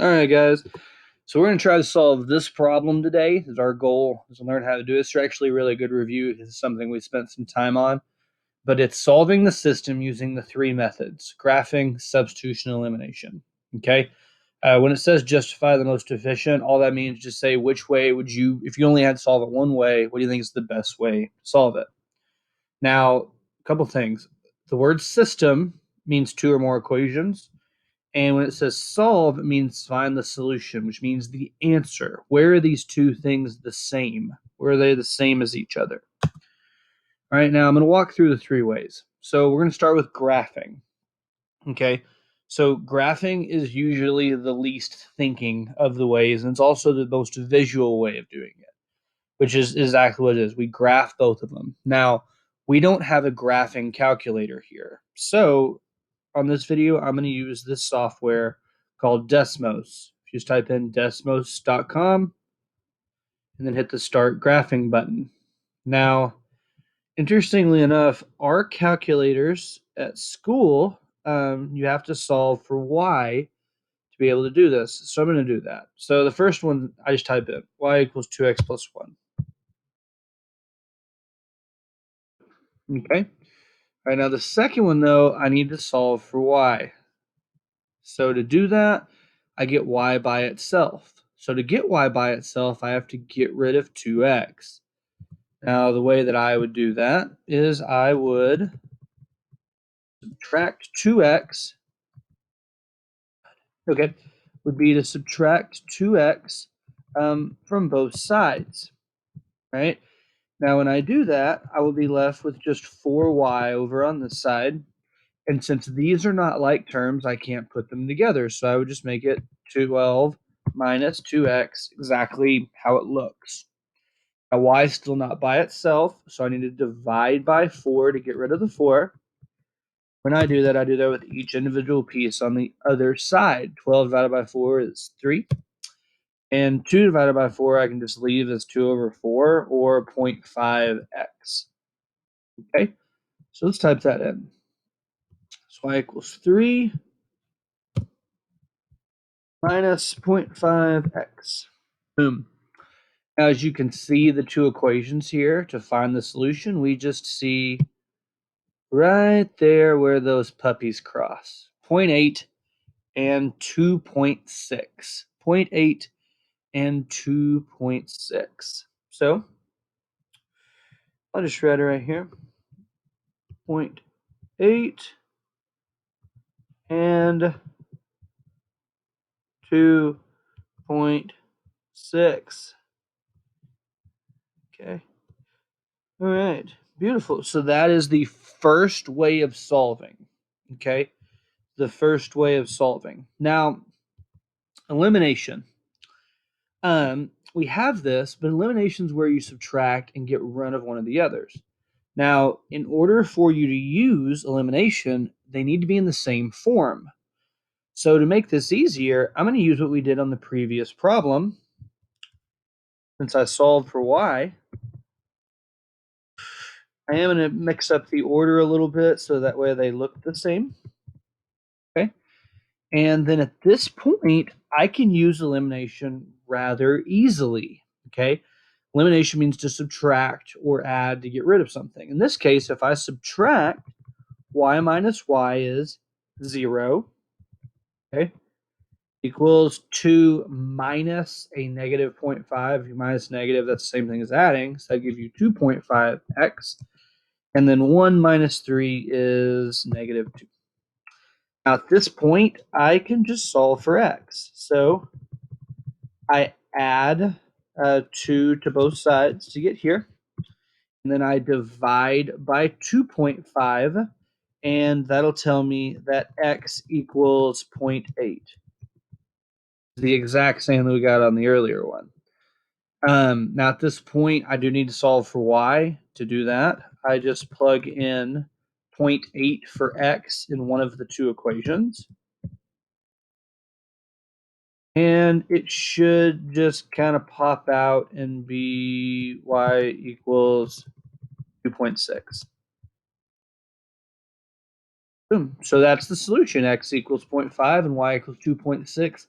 All right, guys. So we're going to try to solve this problem today. Is our goal is to learn how to do this. It's actually a really good review. This is something we spent some time on, but it's solving the system using the three methods: graphing, substitution, elimination. Okay. When it says justify the most efficient, all that means just say which way would you, if you only had to solve it one way, what do you think is the best way to solve it? Now, a couple things. The word system means two or more equations. And when it says solve, it means find the solution, which means the answer. Where are these two things the same? Where are they the same as each other? All right, now I'm going to walk through the three ways. So we're going to start with graphing. Okay, so graphing is usually the least thinking of the ways, and it's also the most visual way of doing it, which is exactly what it is. We graph both of them. Now, we don't have a graphing calculator here. So on this video, I'm going to use this software called Desmos. Just type in desmos.com and then hit the start graphing button. Now, interestingly enough, our calculators at school, you have to solve for y to be able to do this. So I'm going to do that. So the first one, I just type in y equals 2x plus 1. Okay. All right, now the second one, though, I need to solve for y. So to do that, I get y by itself. So to get y by itself, I have to get rid of 2x. Now, the way that I would do that is I would subtract 2x. Okay, would be to subtract 2x from both sides, right? Now, when I do that, I will be left with just 4y over on this side. And since these are not like terms, I can't put them together. So I would just make it 12 minus 2x, exactly how it looks. Now, y is still not by itself, so I need to divide by 4 to get rid of the 4. When I do that with each individual piece on the other side. 12 divided by 4 is 3. And 2 divided by 4, I can just leave as 2 over 4 or 0.5x. Okay, so let's type that in. So y equals 3 minus 0.5x. Boom. Now, as you can see the two equations here, to find the solution, we just see right there where those puppies cross. 0.8 and 2.6. 0.8 and 2.6. So I'll just write it right here. 0.8 and 2.6. Okay. All right. Beautiful. So that is the first way of solving. Okay. The first way of solving. Now, elimination. We have this, but elimination is where you subtract and get rid of one of the others. Now, in order for you to use elimination, they need to be in the same form. So to make this easier, I'm going to use what we did on the previous problem. Since I solved for y, I am going to mix up the order a little bit so that way they look the same. Okay. And then at this point, I can use elimination rather easily. Okay. Elimination means to subtract or add to get rid of something. In this case, if I subtract, y minus y is 0. Okay. Equals 2 minus a negative 0.5. Minus negative, that's the same thing as adding. So that gives you 2.5x. And then 1 minus 3 is negative 2. Now at this point, I can just solve for x. So I add 2 to both sides to get here. And then I divide by 2.5. And that'll tell me that x equals 0.8. The exact same that we got on the earlier one. Now at this point, I do need to solve for y. To do that, I just plug in 0.8 for x in one of the two equations. And it should just kind of pop out and be y equals 2.6. Boom. So that's the solution. X equals 0.5 and y equals 2.6.